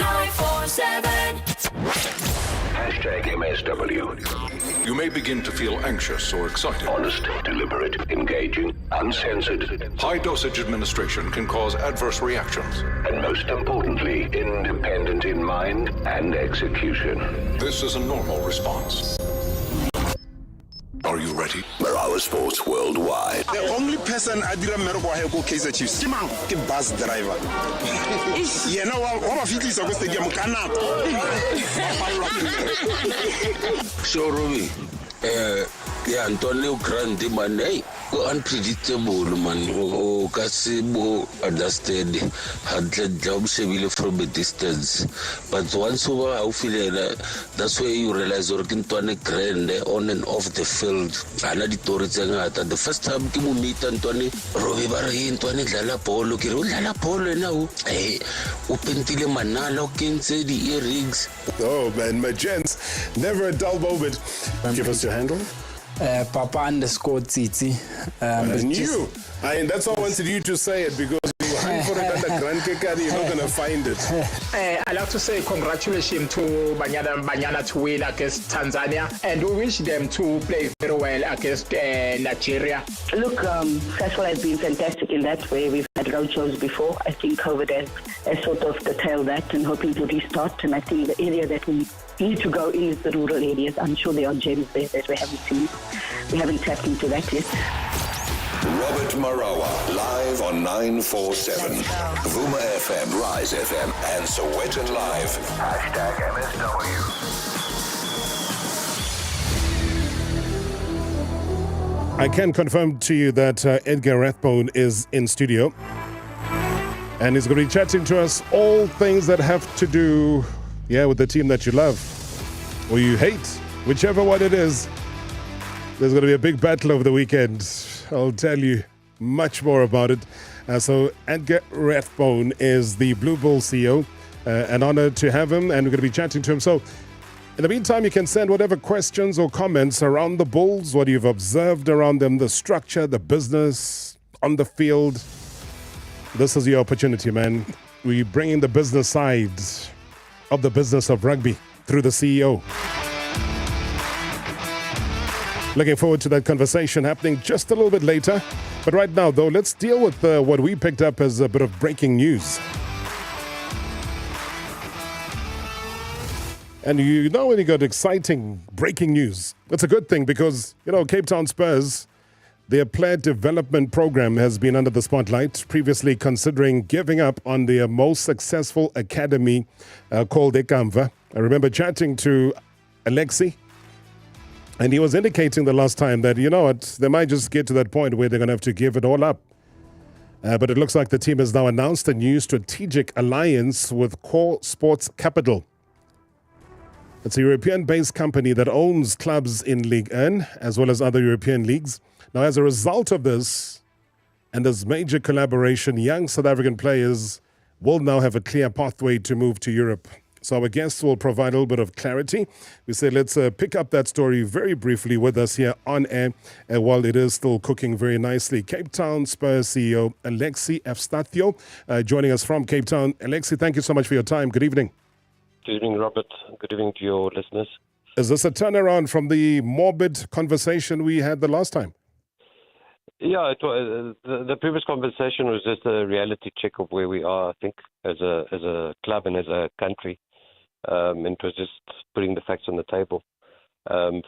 947. #MSW. You may begin to feel anxious or excited. Honest, deliberate, engaging, uncensored. High dosage administration can cause adverse reactions. And most importantly, independent in mind and execution. This is a normal response. Are you ready? Marawa Sports Worldwide. The only person I didn't remember who go Kaizer Chiefs. Ke bus driver. You know what fitli sa go stadium kana. So Robbie, yeah, Antonio Grande man, hey, unpredictable man. O kasi mo understand handled job seville from a distance. But once over how feel that's where you realize you're Antonio Grande on and off the field. The first time you meet Antonio, Robbie Barry Antonio Lala Polo, Lala Polo now. Hey, open till Manalo can say the earrings. Oh man, my gents, never a dull moment. Give us your handle. Papa_Tsitsi. That's why I wanted you to say it, because you hunt for it under Grand Kekadi, you're not going to find it. I'd like to say congratulations to Banyana to win against Tanzania, and we wish them to play very well against Nigeria. Look, Cecil has been fantastic in that way. We've had road shows before. I think COVID has sort of curtailed that and hoping to restart. And I think the area that we need to go in is the rural areas. I'm sure there are gems there that we haven't seen. We haven't tapped into that yet. Robert Marawa, live on 947. Vuma FM, Rise FM, and Sowetan Live. #MSW. I can confirm to you that Edgar Rathbone is in studio. And he's going to be chatting to us all things that have to do, with the team that you love or you hate, whichever one it is. There's going to be a big battle over the weekend. I'll tell you much more about it. So Edgar Rathbone is the Blue Bull CEO. An honor to have him, and we're going to be chatting to him. So in the meantime, you can send whatever questions or comments around the Bulls, what you've observed around them, the structure, the business, on the field. This is your opportunity, man. We bring in the business side of the business of rugby through the CEO. Looking forward to that conversation happening just a little bit later. But right now, though, let's deal with what we picked up as a bit of breaking news. And you know when you got exciting breaking news, that's a good thing because, Cape Town Spurs, their player development program has been under the spotlight, previously considering giving up on their most successful academy called Ekamva. I remember chatting to Alexi, and he was indicating the last time that, they might just get to that point where they're going to have to give it all up. But it looks like the team has now announced a new strategic alliance with Core Sports Capital. It's a European-based company that owns clubs in League 1 as well as other European leagues. Now, as a result of this and this major collaboration, young South African players will now have a clear pathway to move to Europe. So our guests will provide a little bit of clarity. We say let's pick up that story very briefly with us here on air while it is still cooking very nicely. Cape Town Spurs CEO Alexi Efstathio joining us from Cape Town. Alexi, thank you so much for your time. Good evening. Good evening, Robert. Good evening to your listeners. Is this a turnaround from the morbid conversation we had the last time? Yeah, it was, the previous conversation was just a reality check of where we are, I think, as a club and as a country. And it was just putting the facts on the table.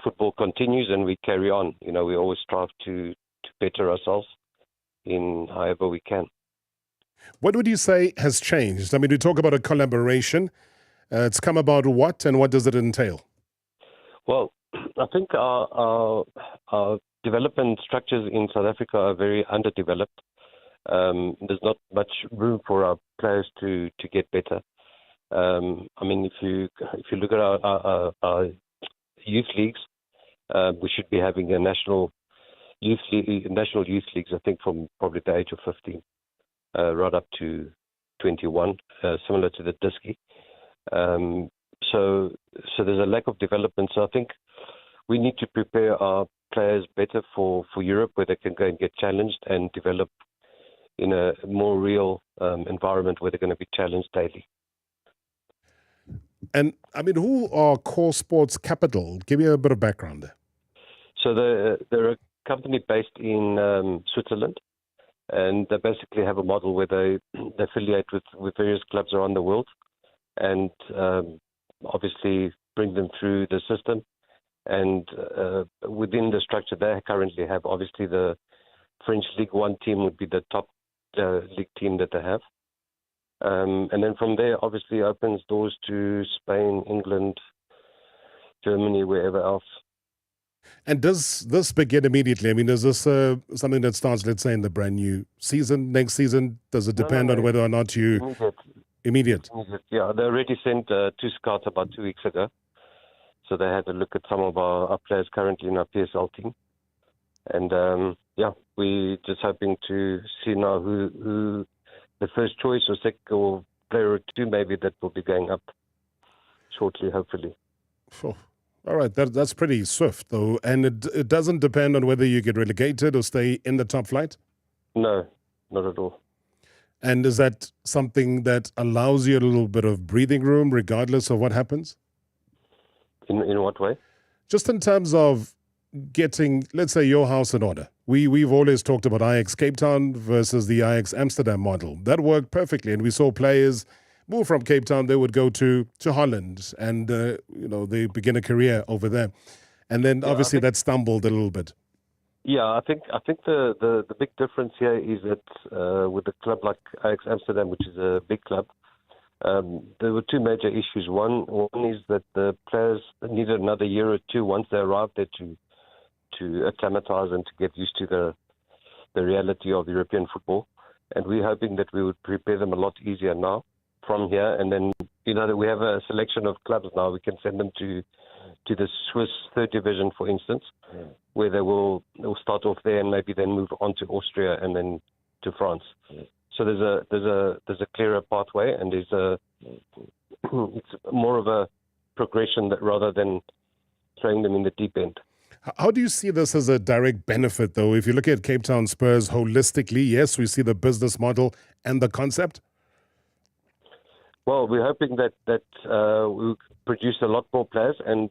Football continues and we carry on. We always strive to better ourselves in however we can. What would you say has changed? I mean, we talk about a collaboration. It's come about what, and what does it entail? Well, I think our development structures in South Africa are very underdeveloped. There's not much room for our players to get better. If you look at our youth leagues, we should be having a national youth leagues. I think from probably the age of 15, right up to 21, similar to the Diski. So there's a lack of development. So I think we need to prepare our players better for Europe, where they can go and get challenged and develop in a more real environment where they're going to be challenged daily. And I mean, who are Core Sports Capital? Give me a bit of background there. So they're a company based in Switzerland, and they basically have a model where they affiliate with various clubs around the world, and obviously bring them through the system. And within the structure they currently have, obviously the French League One team would be the top league team that they have. And then from there, obviously, opens doors to Spain, England, Germany, wherever else. And does this begin immediately? I mean, is this something that starts, let's say, in the brand new season, next season? Does it depend on whether or not you... Immediate? Yeah, they already sent 2 scouts about 2 weeks ago. So they had a look at some of our players currently in our PSL team. And, we're just hoping to see now who the first choice or second or player or two maybe that will be going up shortly, hopefully. Oh, all right, that's pretty swift, though. And it doesn't depend on whether you get relegated or stay in the top flight? No, not at all. And is that something that allows you a little bit of breathing room regardless of what happens? In what way? Just in terms of getting, let's say, your house in order. We've always talked about Ajax Cape Town versus the Ajax Amsterdam model. That worked perfectly, and we saw players move from Cape Town. They would go to Holland, and they begin a career over there. And then obviously that stumbled a little bit. Yeah, I think the big difference here is that with a club like Ajax Amsterdam, which is a big club, there were 2 major issues. One is that the players needed another year or 2 once they arrived there to acclimatize and to get used to the reality of European football. And we're hoping that we would prepare them a lot easier now from here. And then, we have a selection of clubs now. We can send them to the Swiss third division, for instance, where they'll start off there and maybe then move on to Austria and then to France. So there's a clearer pathway, and it's more of a progression that rather than throwing them in the deep end. How do you see this as a direct benefit, though? If you look at Cape Town Spurs holistically, yes, we see the business model and the concept. Well, we're hoping that we produce a lot more players, and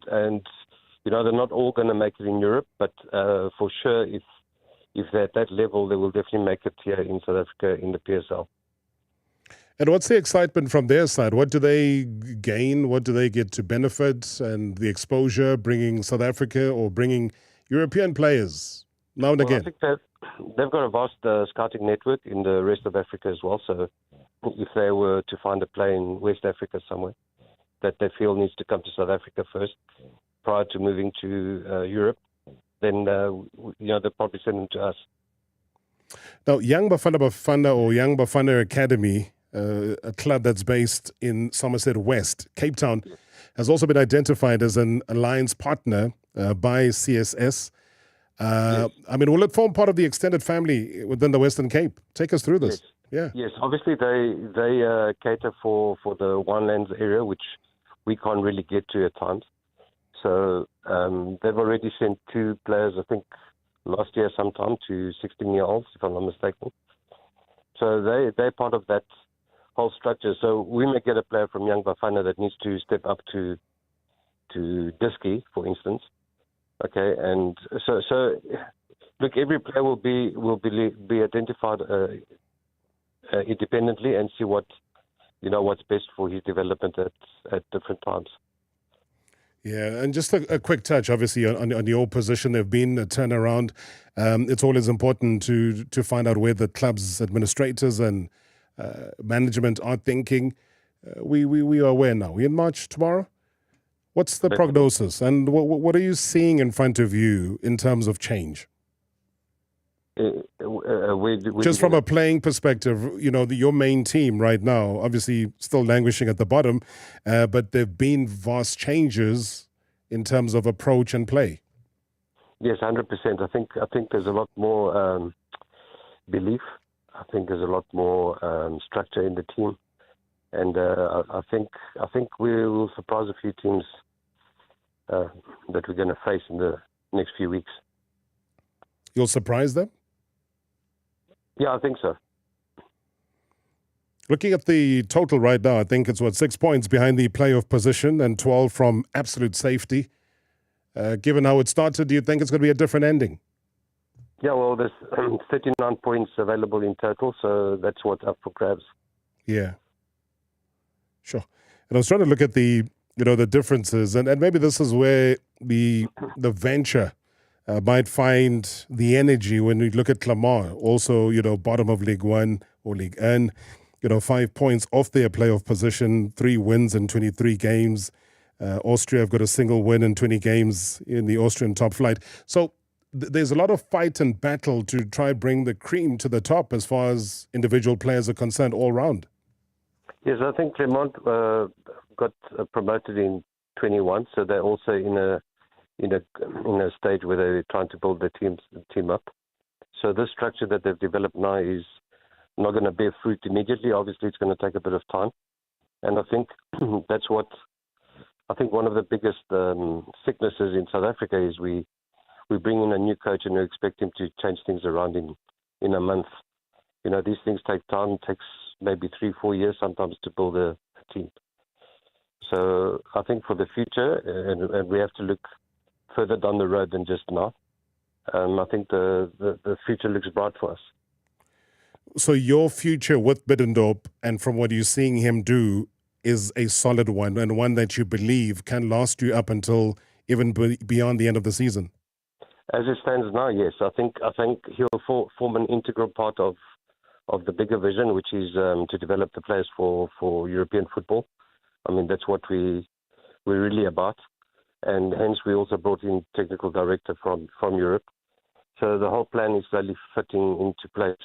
they're not all going to make it in Europe, but for sure, if they're at that level, they will definitely make it here in South Africa in the PSL. And what's the excitement from their side? What do they gain? What do they get to benefit? And the exposure, bringing South Africa or bringing European players now and again? I think they've got a vast scouting network in the rest of Africa as well. So if they were to find a player in West Africa somewhere that they feel needs to come to South Africa first prior to moving to Europe, then they'll probably send them to us. Now, Young Bafana or Young Bafana Academy, a club that's based in Somerset West, Cape Town, has also been identified as an alliance partner by CSS. Yes. I mean, will it form part of the extended family within the Western Cape? Take us through this. Yes. Yes, obviously they cater for the Winelands area, which we can't really get to at times. So they've already sent 2 players, I think, last year sometime to 16-year-olds, if I'm not mistaken. So they're part of that whole structure. So we may get a player from Young Bafana that needs to step up to Diski, for instance. Okay, and so look, every player will be identified independently and see what's best for his development at different times. Yeah, and just a quick touch, obviously, on your position. There have been a turnaround. It's always important to find out where the club's administrators and management are thinking. We are aware now. We're in March tomorrow. What's the prognosis, and what are you seeing in front of you in terms of change? Just from a playing perspective, your main team right now, obviously still languishing at the bottom, but there have been vast changes in terms of approach and play. Yes, 100%. I think there's a lot more belief. I think there's a lot more structure in the team, and I think we will surprise a few teams that we're going to face in the next few weeks. You'll surprise them? Yeah, I think so. Looking at the total right now, I think it's 6 points behind the playoff position and 12 from absolute safety. Given how it started, do you think it's going to be a different ending? Yeah, well, there's 39 points available in total, so that's what's up for grabs. Yeah, sure. And I was trying to look at the differences, and maybe this is where the venture might find the energy when we look at Clamart, also, bottom of League One or League N, 5 points off their playoff position, 3 wins in 23 games. Austria have got a single win in 20 games in the Austrian top flight. So there's a lot of fight and battle to try bring the cream to the top as far as individual players are concerned all round. Yes, I think Clermont got promoted in 21, so they're also in a stage where they're trying to build their team up. So this structure that they've developed now is not going to bear fruit immediately. Obviously, it's going to take a bit of time, and I think that's what one of the biggest sicknesses in South Africa is we bring in a new coach and we expect him to change things around in a month. These things take time. It takes maybe 3-4 years sometimes to build a team. So I think for the future, and we have to look further down the road than just now, I think the future looks bright for us. So your future with Biddendorp, and from what you're seeing him do, is a solid one, and one that you believe can last you up until even beyond the end of the season? As it stands now, yes. I think he'll form an integral part of the bigger vision, which is to develop the players for European football. I mean, that's what we're really about. And hence we also brought in technical director from Europe. So the whole plan is really fitting into place.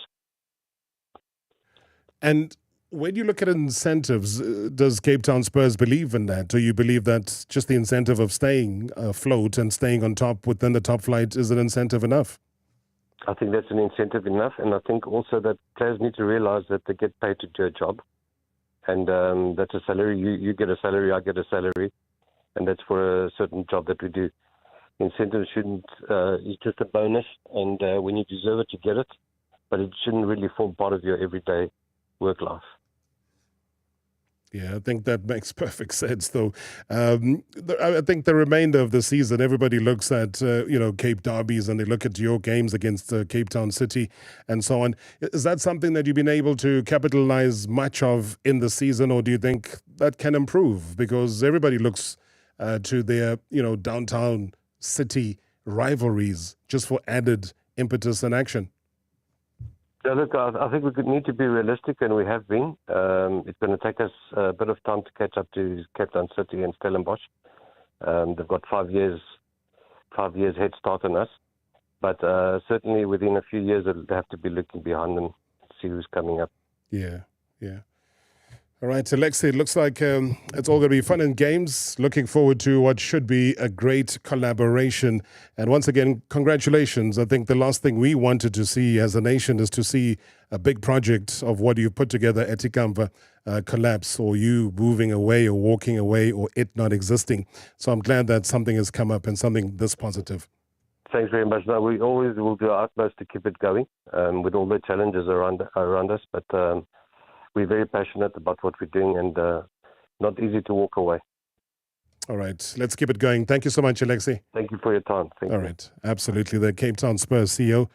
And when you look at incentives, does Cape Town Spurs believe in that? Do you believe that just the incentive of staying afloat and staying on top within the top flight is an incentive enough? I think that's an incentive enough. And I think also that players need to realize that they get paid to do a job. And that's a salary. You get a salary, I get a salary. And that's for a certain job that we do. Incentive shouldn't, it's just a bonus. And when you deserve it, you get it. But it shouldn't really form part of your everyday work life. Yeah, I think that makes perfect sense, though. I think the remainder of the season, everybody looks at, Cape Derbies and they look at your games against Cape Town City and so on. Is that something that you've been able to capitalize much of in the season, or do you think that can improve? Because everybody looks to their, downtown city rivalries just for added impetus and action. Yeah, look, I think we need to be realistic, and we have been. It's going to take us a bit of time to catch up to Cape Town City and Stellenbosch. They've got 5 years head start on us. But certainly within a few years, they'll have to be looking behind them to see who's coming up. Yeah. All right, Alexi, it looks like it's all going to be fun and games. Looking forward to what should be a great collaboration. And once again, congratulations. I think the last thing we wanted to see as a nation is to see a big project of what you've put together at Ikamva collapse, or you moving away or walking away, or it not existing. So I'm glad that something has come up and something this positive. Thanks very much. No, we always will do our utmost to keep it going with all the challenges around us. But we're very passionate about what we're doing, and not easy to walk away. All right, let's keep it going. Thank you so much, Alexi. Thank you for your time. Thank you. All right, absolutely. The Cape Town Spurs CEO,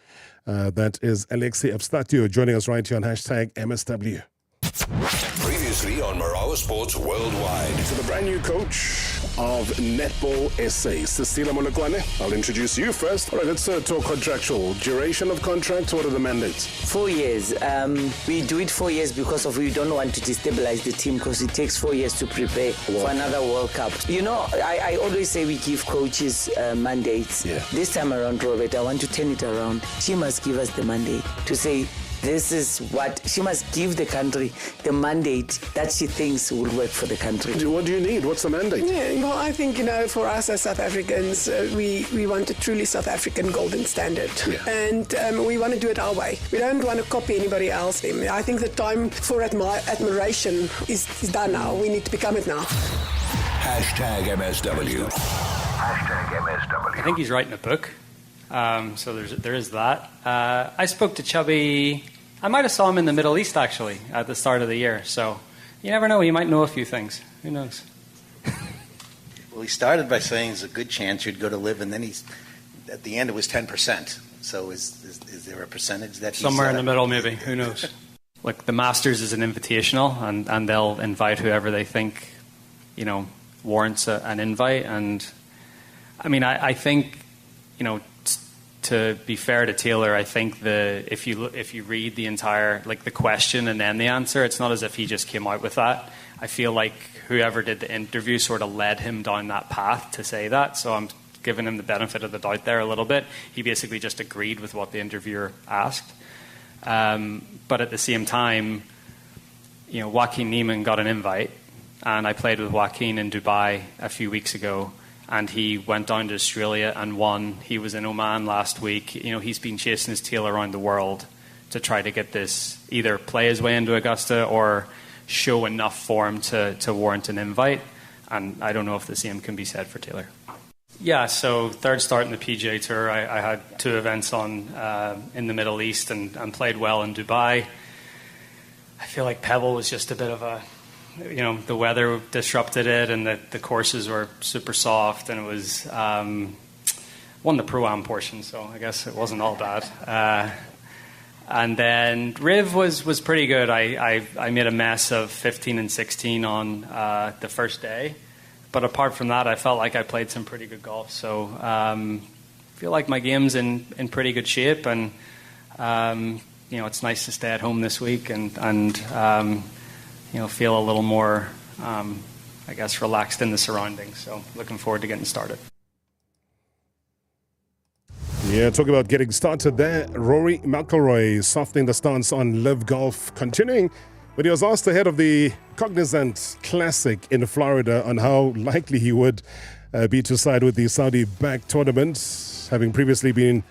that is Alexi Abstatio, joining us right here on #MSW. Previously on Marawa Sports Worldwide. To the brand new coach of Netball SA, Cecilia Molokwane. I'll introduce you first. All right, let's talk contractual. Duration of contract, what are the mandates? 4 years. We do it 4 years because we don't want to destabilize the team, because it takes 4 years to prepare for another World Cup. I always say we give coaches mandates. Yeah. This time around, Robert, I want to turn it around. She must give us the mandate to say, this is what she must give the country, the mandate that she thinks will work for the country. What do you need? What's the mandate? Yeah, well, I think, for us as South Africans, we want a truly South African golden standard. Yeah. And we want to do it our way. We don't want to copy anybody else. I think the time for admiration is done now. We need to become it now. #MSW. #MSW. I think he's writing a book. So there is that. I spoke to Chubby I might have saw him in the Middle East, actually, at the start of the year. So you never know. You might know a few things. Who knows? Well, he started by saying there's a good chance you'd go to live, and then at the end it was 10%. So is there a percentage that somewhere in the middle, maybe? Who knows? Look, the Masters is an invitational, and they'll invite whoever they think, warrants an invite. And I mean, I think, to be fair to Taylor, I think if you read the entire, the question and then the answer, it's not as if he just came out with that. I feel like whoever did the interview sort of led him down that path to say that. So I'm giving him the benefit of the doubt there a little bit. He basically just agreed with what the interviewer asked. But at the same time, Joaquin Neiman got an invite, and I played with Joaquin in Dubai a few weeks ago, and he went down to Australia and won. He was in Oman last week. He's been chasing his tail around the world to try to get this, either play his way into Augusta or show enough form to warrant an invite. And I don't know if the same can be said for Taylor. Yeah, so third start in the PGA Tour. I had 2 events on in the Middle East and played well in Dubai. I feel like Pebble was just a bit of a, the weather disrupted it, and the courses were super soft, and it was won the Pro-Am portion, so I guess it wasn't all bad. And then Riv was pretty good. I made a mess of 15 and 16 on the first day. But apart from that, I felt like I played some pretty good golf. So I feel like my game's in pretty good shape. And, it's nice to stay at home this week and feel a little more, relaxed in the surroundings. So looking forward to getting started. Yeah, talk about getting started there. Rory McIlroy softening the stance on Live Golf, continuing. But he was asked ahead of the Cognizant Classic in Florida on how likely he would be to side with the Saudi-backed tournament, having previously been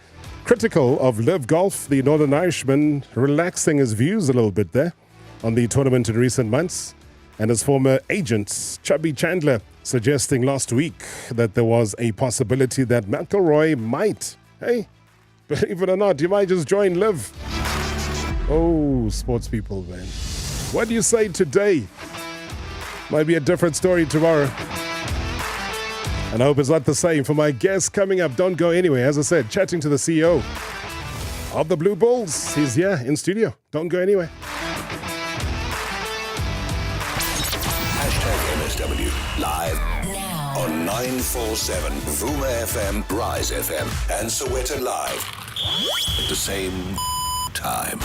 critical of Live Golf. The Northern Irishman relaxing his views a little bit there on the tournament in recent months, and his former agent, Chubby Chandler, suggesting last week that there was a possibility that McIlroy might, believe it or not, you might just join Live. Oh, sports people, man. What do you say today? Might be a different story tomorrow. And I hope it's not the same for my guests coming up. Don't go anywhere. As I said, chatting to the CEO of the Blue Bulls. He's here in studio. Don't go anywhere. #MSW live now on 947 Vuma FM, Rise FM, and Soweto Live at the same time.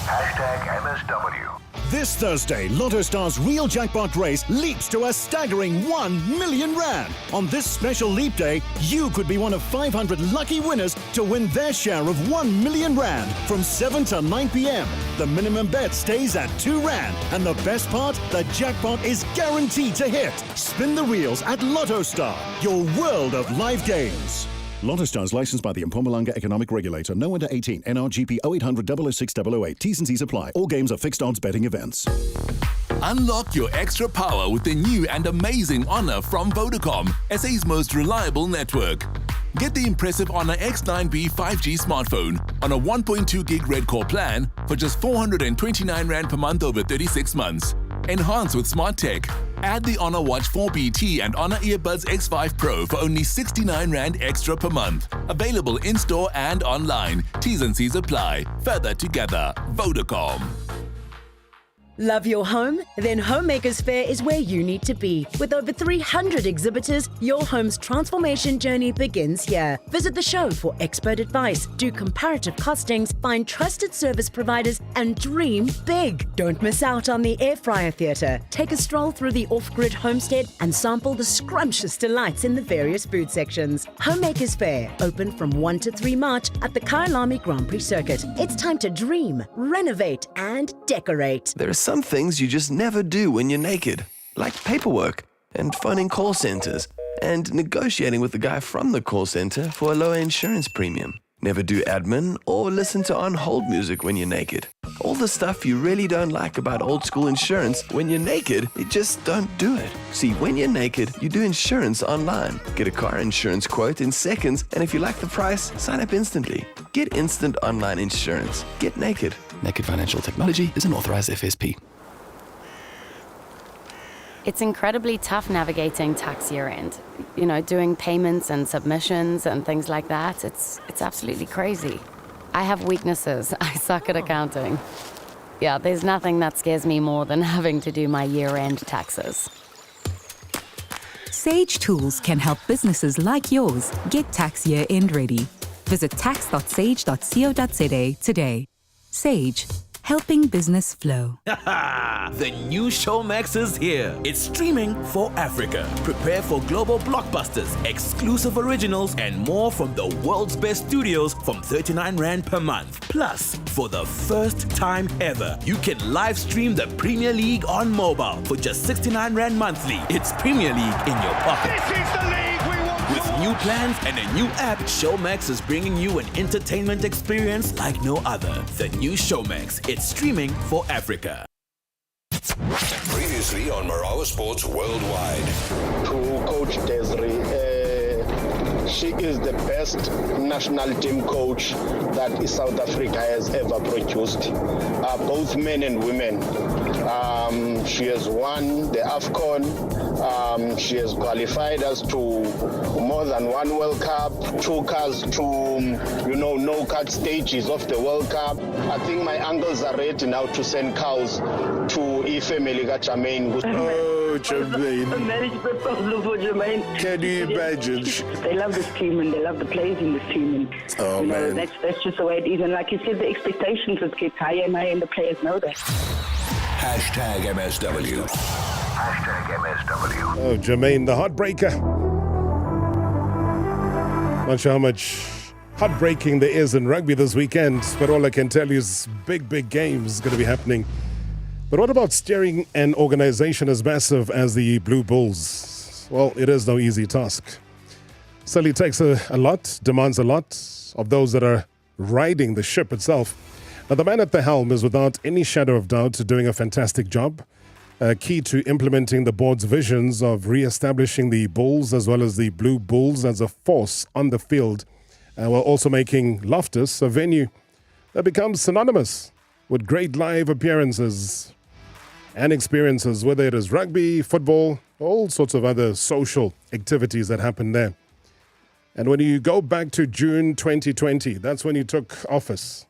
#MSW. This Thursday, Lotto Star's real jackpot race leaps to a staggering 1 million rand. On this special leap day, you could be one of 500 lucky winners to win their share of 1 million rand from 7 to 9 p.m. The minimum bet stays at 2 rand. And the best part, the jackpot is guaranteed to hit. Spin the wheels at Lotto Star, your world of live games. Lotto Stars licensed by the Mpumalanga Economic Regulator. No under 18. NRGP 0800 006 008. T's and C's apply. All games are fixed odds betting events. Unlock your extra power with the new and amazing Honor from Vodacom, SA's most reliable network. Get the impressive Honor X9B 5G smartphone on a 1.2 gig Red Core plan for just 429 Rand per month over 36 months. Enhance with smart tech. Add the Honor Watch 4BT and Honor Earbuds X5 Pro for only 69 Rand extra per month. Available in-store and online. T's and C's apply. Further together. Vodacom. Love your home? Then Homemakers Fair is where you need to be. With over 300 exhibitors, your home's transformation journey begins here. Visit the show for expert advice, do comparative costings, find trusted service providers, and dream big. Don't miss out on the Air Fryer Theatre. Take a stroll through the off-grid homestead and sample the scrumptious delights in the various food sections. Homemakers Fair, open from 1 to 3 March at the Kyalami Grand Prix Circuit. It's time to dream, renovate, and decorate. There are some things you just never do when you're naked, like paperwork and phoning call centers and negotiating with the guy from the call center for a lower insurance premium. Never do admin or listen to on-hold music when you're naked. All the stuff you really don't like about old school insurance, when you're naked, you just don't do it. See, when you're naked, you do insurance online. Get a car insurance quote in seconds, and if you like the price, sign up instantly. Get instant online insurance. Get naked. Naked Financial Technology is an authorized FSP. It's incredibly tough navigating tax year end. You know, doing payments and submissions and things like that. It's absolutely crazy. I have weaknesses. I suck at accounting. Yeah, there's nothing that scares me more than having to do my year end taxes. Sage Tools can help businesses like yours get tax year end ready. Visit tax.sage.co.za today. Sage, helping business flow. The new Showmax is here. It's streaming for Africa. Prepare for global blockbusters, exclusive originals, and more from the world's best studios from 39 Rand per month. Plus, for the first time ever, you can live stream the Premier League on mobile for just 69 Rand monthly. It's Premier League in your pocket. This is the league we want. With new plans and a new app, Showmax is bringing you an entertainment experience like no other. The new Showmax. It's streaming for Africa. Previously on Marawa Sports Worldwide. To Coach Desiree, she is the best national team coach that South Africa has ever produced, both men and women. She has won the AFCON. She has qualified us to more than one World Cup, took us to, no-cut stages of the World Cup. I think my uncles are ready now to send cows to Ife Meliga Jermaine. Oh, Jermaine. Can you imagine? They love this team and they love the players in this team. And, man. That's just the way it is. And like you said, the expectations just get higher and higher and the players know that. Hashtag MSW. Hashtag MSW. Oh, Jermaine, the heartbreaker. Not sure how much heartbreaking there is in rugby this weekend, but all I can tell you is big games going to be happening. But what about steering an organization as massive as the Blue Bulls? Well, it is no easy task. Certainly takes a lot, demands a lot of those that are riding the ship itself. Now, the man at the helm is without any shadow of doubt doing a fantastic job. Key to implementing the board's visions of re-establishing the Bulls as well as the Blue Bulls as a force on the field, while also making Loftus a venue that becomes synonymous with great live appearances and experiences, whether it is rugby, football, all sorts of other social activities that happen there. And when you go back to June 2020, that's when he took office.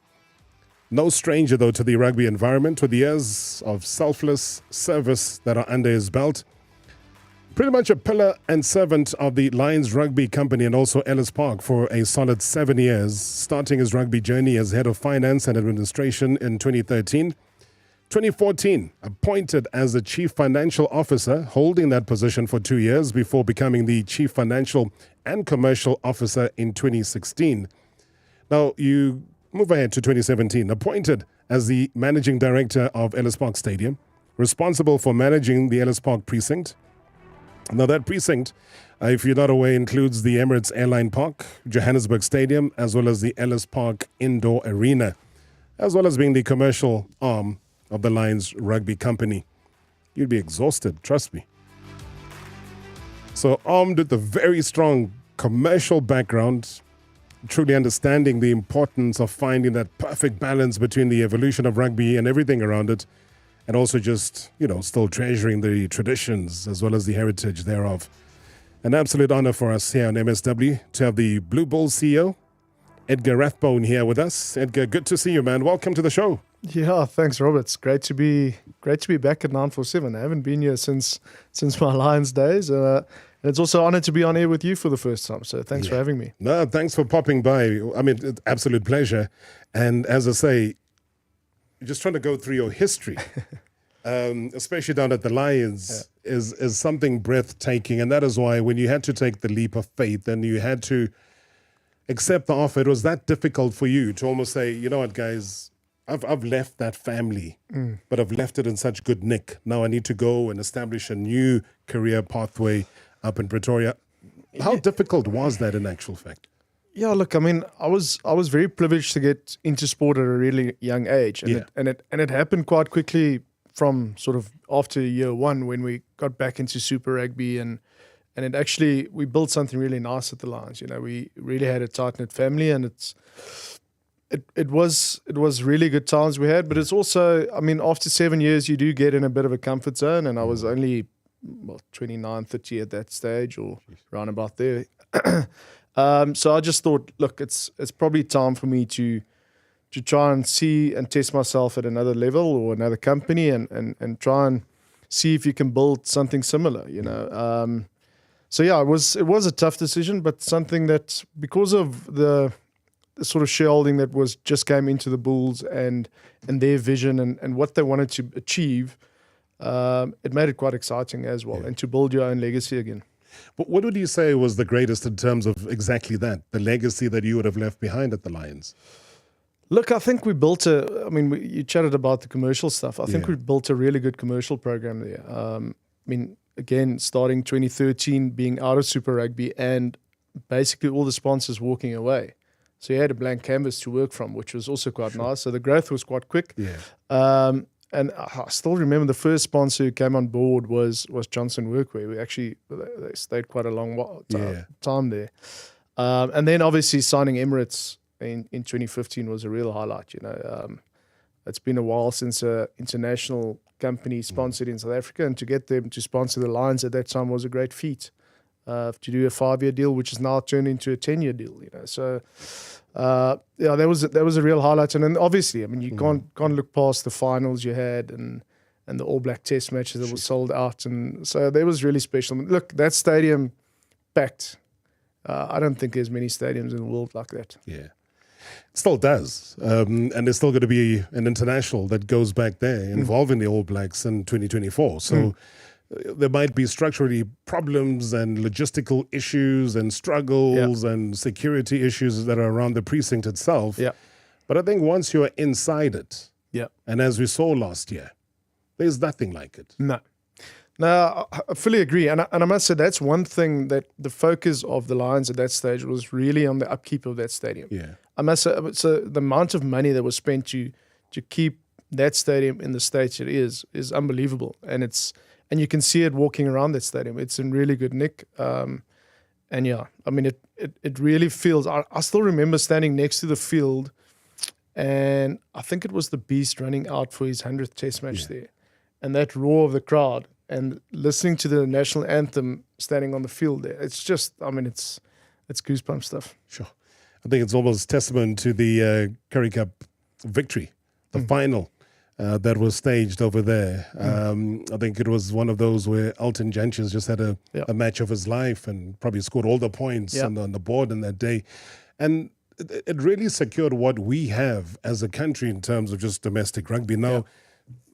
No stranger, though, to the rugby environment, with the years of selfless service that are under his belt. Pretty much a pillar and servant of the Lions Rugby Company and also Ellis Park for a solid 7 years, starting his rugby journey as head of finance and administration in 2013. 2014, appointed as the chief financial officer, holding that position for 2 years before becoming the chief financial and commercial officer in 2016. Now, you move ahead to 2017, appointed as the managing director of Ellis Park Stadium, responsible for managing the Ellis Park precinct. Now, that precinct, if you're not aware, includes the Emirates Airline Park, Johannesburg Stadium, as well as the Ellis Park Indoor Arena, as well as being the commercial arm of the Lions Rugby Company. You'd be exhausted, trust me. So, armed with a very strong commercial background, truly understanding the importance of finding that perfect balance between the evolution of rugby and everything around it, and also just, still treasuring the traditions as well as the heritage thereof. An absolute honor for us here on MSW to have the Blue Bulls CEO, Edgar Rathbone, here with us. Edgar, good to see you, man. Welcome to the show. Yeah, thanks, Robert. It's great to be back at 947. I haven't been here since my Lions days. And it's also an honor to be on air with you for the first time. So thanks for having me. No, thanks for popping by. I mean, it's absolute pleasure. And as I say, just trying to go through your history, especially down at the Lions, is something breathtaking. And that is why when you had to take the leap of faith and you had to accept the offer, it was that difficult for you to almost say, you know what, guys, I've left that family, but I've left it in such good nick. Now I need to go and establish a new career pathway up in Pretoria. How difficult was that in actual fact? Yeah, look, I mean, I was very privileged to get into sport at a really young age, and it happened quite quickly from sort of after year one when we got back into Super Rugby, and it actually, we built something really nice at the Lions. We really had a tight knit family, and it was really good times we had, but it's also, I mean, after 7 years, you do get in a bit of a comfort zone, and I was only 29, 30 at that stage, or around about there. So I just thought, look, it's probably time for me to try and see and test myself at another level or another company, and try and see if you can build something similar, you know. So yeah, it was a tough decision, but something that, because of the sort of shareholding that was just came into the Bulls and their vision and what they wanted to achieve, it made it quite exciting as well, and to build your own legacy again. But what would you say was the greatest in terms of exactly that, the legacy that you would have left behind at the Lions? Look, I think we built you chatted about the commercial stuff. I think we built a really good commercial program there. I mean, again, starting 2013, being out of Super Rugby and basically all the sponsors walking away. So you had a blank canvas to work from, which was also quite nice. So the growth was quite quick. Yeah. And I still remember the first sponsor who came on board was Johnson Workwear. They stayed quite a long time there. And then obviously signing Emirates in 2015 was a real highlight. You know, it's been a while since an international company sponsored in South Africa, and to get them to sponsor the Lions at that time was a great feat. To do a 5-year deal, which is now turned into a 10-year deal, you know. So, that was a real highlight. And then obviously, I mean, you can't look past the finals you had and the All Black Test matches that were sold out, and so that was really special. Look, that stadium packed. I don't think there's many stadiums in the world like that. Yeah. It still does. And there's still going to be an international that goes back there involving the All Blacks in 2024. So there might be structurally problems and logistical issues and struggles and security issues that are around the precinct itself. Yeah. But I think once you're inside it, and as we saw last year, there's nothing like it. No, I fully agree. And I must say that's one thing that the focus of the Lions at that stage was really on the upkeep of that stadium. Yeah. I must say, so the amount of money that was spent to keep that stadium in the state it is unbelievable. And you can see it walking around that stadium. It's in really good nick. And yeah, I mean, it really feels... I still remember standing next to the field, and I think it was the Beast running out for his 100th Test match there. And that roar of the crowd and listening to the national anthem standing on the field there. It's just, I mean, it's goosebump stuff. Sure. I think it's almost testament to the Currie Cup victory, the final. That was staged over there. I think it was one of those where Elton Jenkins just had a match of his life and probably scored all the points on the board in that day. And it really secured what we have as a country in terms of just domestic rugby. Now,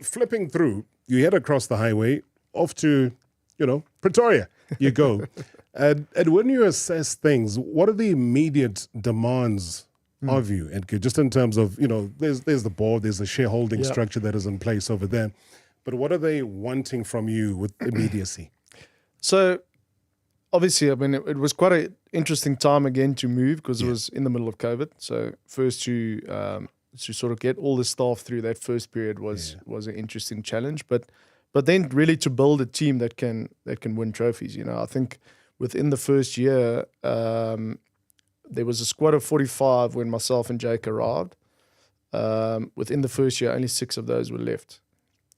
flipping through, you head across the highway, off to, Pretoria you go. And when you assess things, what are the immediate demands of you, and just in terms of, there's the board, there's the shareholding structure that is in place over there, but what are they wanting from you with immediacy? So obviously, I mean, it was quite an interesting time again to move, because it was in the middle of COVID. So first to sort of get all the staff through that first period was an interesting challenge, but then really to build a team that can win trophies. I think within the first year, there was a squad of 45 when myself and Jake arrived. Within the first year, only 6 of those were left.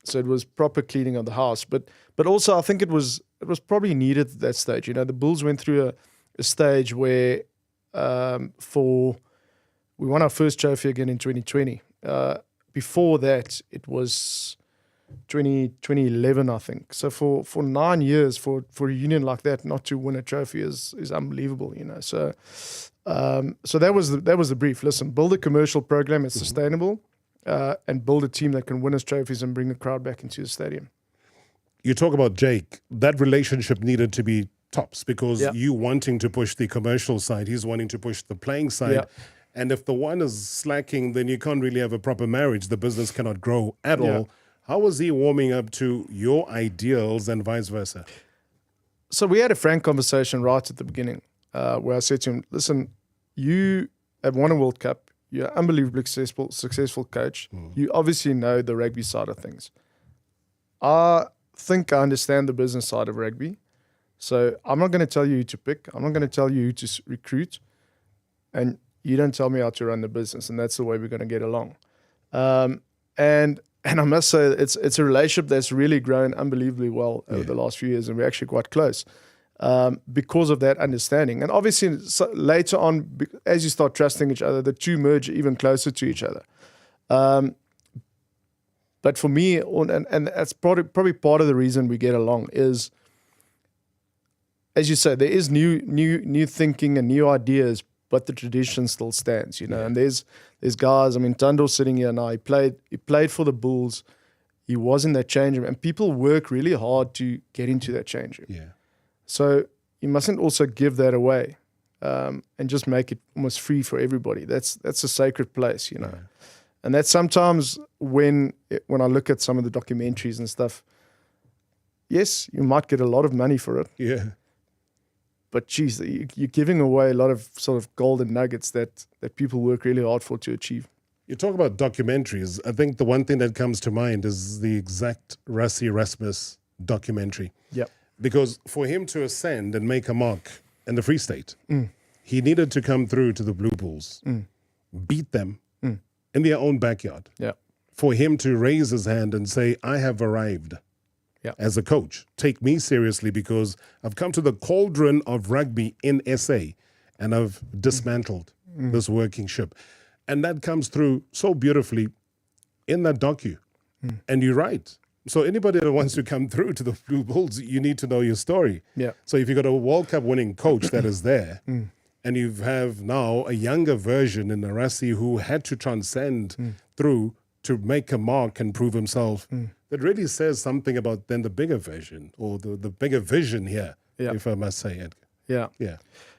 So it was proper cleaning of the house. But also, I think it was probably needed at that stage. The Bulls went through a stage where we won our first trophy again in 2020. Before that, it was 2011, I think. So for 9 years, for a union like that not to win a trophy is unbelievable. So that was the brief. Listen, build a commercial program that's sustainable, and build a team that can win us trophies and bring the crowd back into the stadium. You talk about Jake. That relationship needed to be tops, because you wanting to push the commercial side, he's wanting to push the playing side. And if the one is slacking, then you can't really have a proper marriage. The business cannot grow at all. How was he warming up to your ideals and vice versa? So we had a frank conversation right at the beginning, where I said to him, listen, you have won a World Cup. You're an unbelievably successful coach. You obviously know the rugby side of things. I think I understand the business side of rugby. So I'm not going to tell you who to pick. I'm not going to tell you who to recruit. And You don't tell me how to run the business, and that's the way we're going to get along. And I must say, it's a relationship that's really grown unbelievably well over the last few years, and we're actually quite close because of that understanding. And obviously, later on, as you start trusting each other, the two merge even closer to each other. But for me, and that's probably part of the reason we get along is, as you say, there is new thinking and new ideas, but the tradition still stands, you know. And there's guys. I mean, Tando sitting here now. He played for the Bulls. He was in that change room, and people work really hard to get into that change room. Yeah. So you mustn't also give that away, and just make it almost free for everybody. That's a sacred place, you know. Yeah. And that's sometimes when I look at some of the documentaries and stuff. Yes, you might get a lot of money for it. Yeah. But geez, you're giving away a lot of sort of golden nuggets that people work really hard for to achieve. You talk about documentaries. I think the one thing that comes to mind is the exact Rassie Erasmus documentary. Yeah. Because for him to ascend and make a mark in the Free State, he needed to come through to the Blue Bulls, beat them in their own backyard. Yeah. For him to raise his hand and say, I have arrived. As a coach, take me seriously because I've come to the cauldron of rugby in SA and I've dismantled this working ship. And that comes through so beautifully in that docu. And you're right. So anybody that wants to come through to the Blue Bulls, you need to know your story. Yeah. So if you've got a World Cup winning coach that is there, and you have now a younger version in Rassie who had to transcend through to make a mark and prove himself, that really says something about then the bigger version or the bigger vision here, if I must say, Edgar. Yeah. Yeah.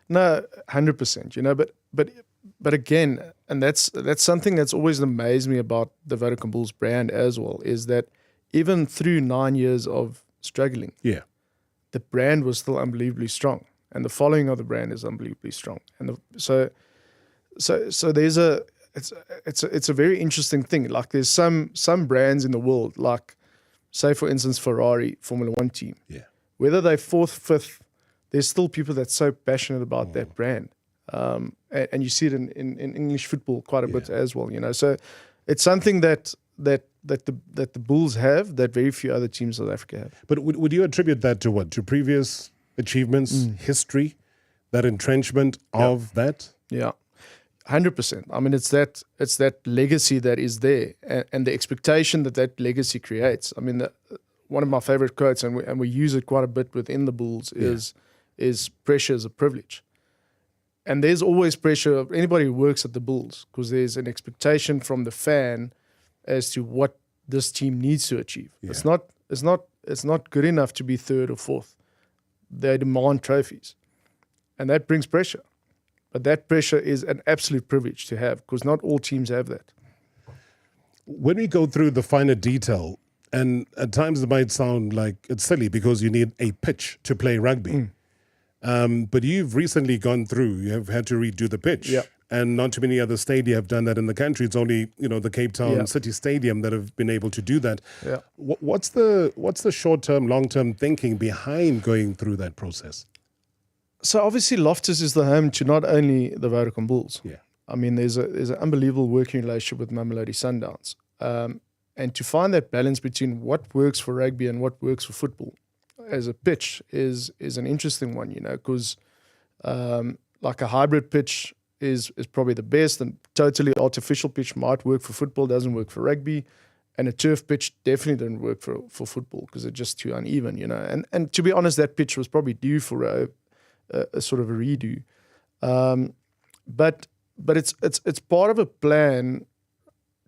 No, 100%, you know, but again, and that's something that's always amazed me about the Vodacom Bulls brand as well, is that even through 9 years of struggling, the brand was still unbelievably strong. And the following of the brand is unbelievably strong. And so there's it's a very interesting thing. Like there's some brands in the world, like say for instance Ferrari Formula One team. Yeah. Whether they're fourth, fifth, there's still people that's so passionate about that brand. And you see it in English football quite a bit as well, you know. So it's something that the Bulls have that very few other teams in South Africa have. But would you attribute that to what? To previous achievements, history, that entrenchment of that? Yeah. 100%. I mean, it's that legacy that is there, and the expectation that legacy creates. I mean, one of my favorite quotes, and we use it quite a bit within the Bulls, is pressure is a privilege. And there's always pressure of anybody who works at the Bulls, because there's an expectation from the fan as to what this team needs to achieve. Yeah. It's not good enough to be third or fourth. They demand trophies, and that brings pressure. But that pressure is an absolute privilege to have, because not all teams have that. When we go through the finer detail, and at times it might sound like it's silly because you need a pitch to play rugby. But you've recently gone through, you have had to redo the pitch. Yeah. And not too many other stadia have done that in the country. It's only, the Cape Town City Stadium that have been able to do that. Yeah. What's the short-term, long-term thinking behind going through that process? So obviously Loftus is the home to not only the Vodacom Bulls. Yeah. I mean, there's an unbelievable working relationship with Mamelodi Sundowns. And to find that balance between what works for rugby and what works for football as a pitch is an interesting one, because like a hybrid pitch is probably the best, and totally artificial pitch might work for football, doesn't work for rugby. And a turf pitch definitely doesn't work for football because it's just too uneven, And to be honest, that pitch was probably due for a sort of a redo, but it's part of a plan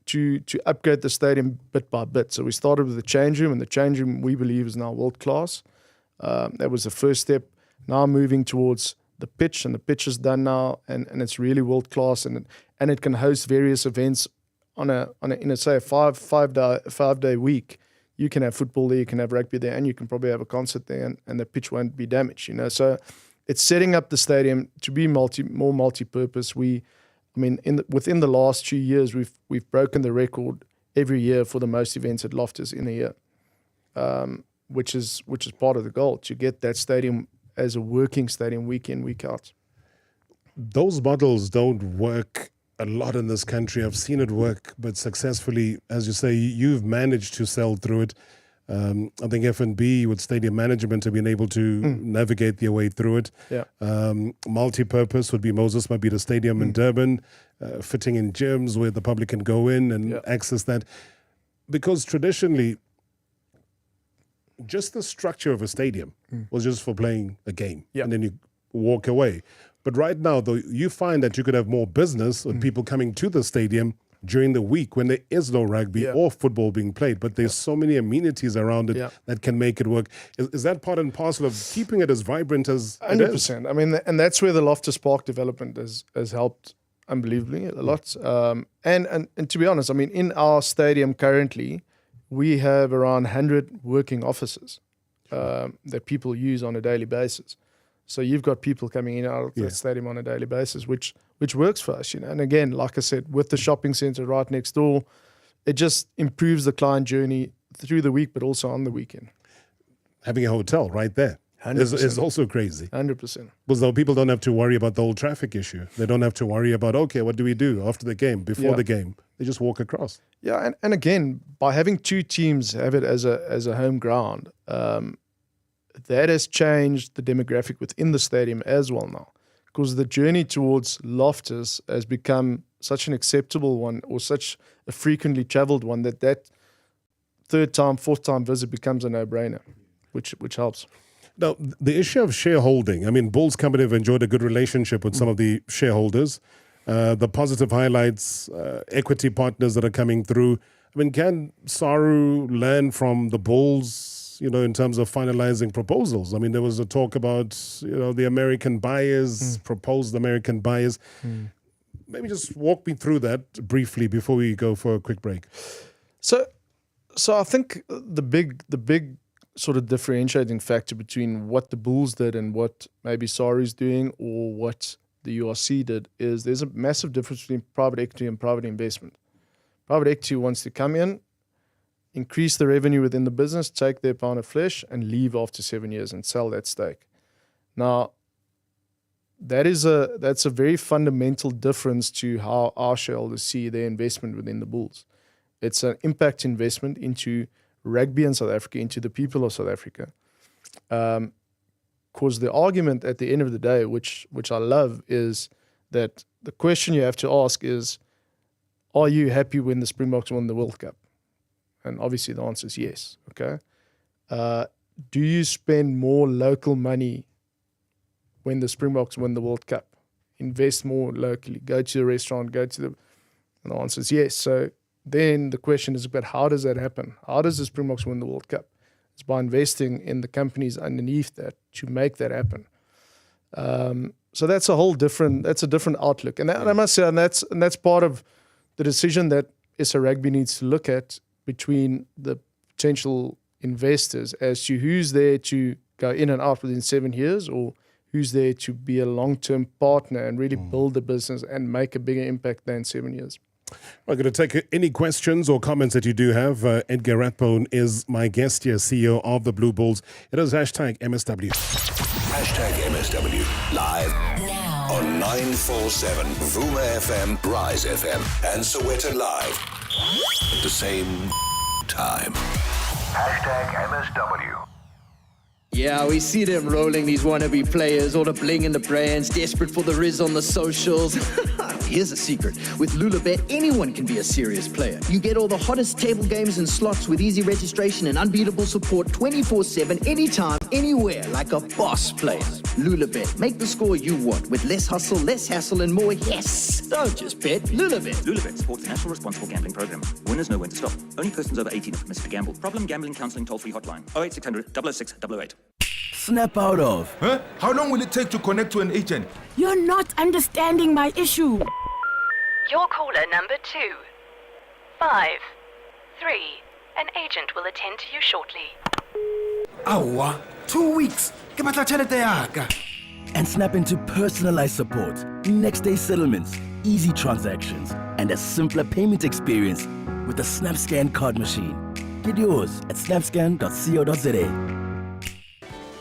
to upgrade the stadium bit by bit. So we started with the change room, and the change room we believe is now world class. That was the first step. Now moving towards the pitch, and the pitch is done now, and it's really world class, and it can host various events on a say a five day week. You can have football there, you can have rugby there, and you can probably have a concert there, and the pitch won't be damaged. So it's setting up the stadium to be more multi-purpose. Within the last 2 years, we've broken the record every year for the most events at Loftus in a year, which is part of the goal, to get that stadium as a working stadium week in, week out. those models don't work a lot in this country. I've seen it work, but successfully, as you say, you've managed to sell through it. I think F&B with stadium management have been able to navigate their way through it. Yeah. Multi-purpose would be Moses might be the stadium in Durban, fitting in gyms where the public can go in and access that. Because traditionally, just the structure of a stadium was just for playing a game, and then you walk away. But right now, though, you find that you could have more business with people coming to the stadium during the week when there is no rugby or football being played, but there's so many amenities around it that can make it work. Is that part and parcel of keeping it as vibrant as 100%. I mean, and that's where the Loftus Park development has helped unbelievably a lot. And to be honest, I mean, in our stadium currently, we have around 100 working offices that people use on a daily basis. So you've got people coming in and out of the stadium on a daily basis, which works for us, you know. And again, like I said, with the shopping centre right next door, it just improves the client journey through the week, but also on the weekend. Having a hotel right there is also crazy. 100%. Because though people don't have to worry about the whole traffic issue. They don't have to worry about, okay, what do we do after the game, before the game? They just walk across. Yeah, and again, by having two teams have it as a home ground, that has changed the demographic within the stadium as well now, because the journey towards Loftus has become such an acceptable one, or such a frequently travelled one, that third time, fourth time visit becomes a no-brainer, which helps. Now, the issue of shareholding, I mean, Bulls Company have enjoyed a good relationship with some of the shareholders. The positive highlights, equity partners that are coming through. I mean, can Saru learn from the Bulls, you know, in terms of finalizing proposals? I mean, there was a talk about, you know, the American buyers, proposed American buyers. Maybe just walk me through that briefly before we go for a quick break. So I think the big sort of differentiating factor between what the Bulls did and what maybe Saru's doing, or what the URC did, is there's a massive difference between private equity and private investment. Private equity wants to come in, increase the revenue within the business, take their pound of flesh, and leave after 7 years and sell that stake. Now, that's a very fundamental difference to how our shareholders see their investment within the Bulls. It's an impact investment into rugby in South Africa, into the people of South Africa. Because the argument at the end of the day, which I love, is that the question you have to ask is, are you happy when the Springboks won the World Cup? And obviously the answer is yes, okay? Do you spend more local money when the Springboks win the World Cup? Invest more locally, go to the restaurant, and the answer is yes. So then the question is, but how does that happen? How does the Springboks win the World Cup? It's by investing in the companies underneath that to make that happen. So that's a different outlook. And I must say, and that's part of the decision that SA Rugby needs to look at between the potential investors as to who's there to go in and out within 7 years, or who's there to be a long-term partner and really build the business and make a bigger impact than 7 years. I'm going to take any questions or comments that you do have. Edgar Rathbone is my guest here, CEO of the Blue Bulls. It is #MSW. #MSW live now on 947 Vuma FM, Rise FM, and Soweto Live at the same time. #MSW. Yeah, we see them rolling, these wannabe players, all the bling in the brands, desperate for the riz on the socials. Here's a secret. With Lulabet, anyone can be a serious player. You get all the hottest table games and slots with easy registration and unbeatable support 24/7, anytime, anywhere, like a boss player. Lulabet, make the score you want with less hustle, less hassle, and more yes. Don't just bet, Lulabet. Lulabet supports the National Responsible Gambling Program. Winners know when to stop. Only persons over 18 are permitted to gamble. Problem gambling counseling toll-free hotline 08600 006 008. Snap out of. Huh? How long will it take to connect to an agent? You're not understanding my issue. Your caller number 253. An agent will attend to you shortly. Awa, 2 weeks. Ke batla tjhelete ya ka. And snap into personalized support, next day settlements, easy transactions, and a simpler payment experience with the SnapScan card machine. Get yours at snapscan.co.za.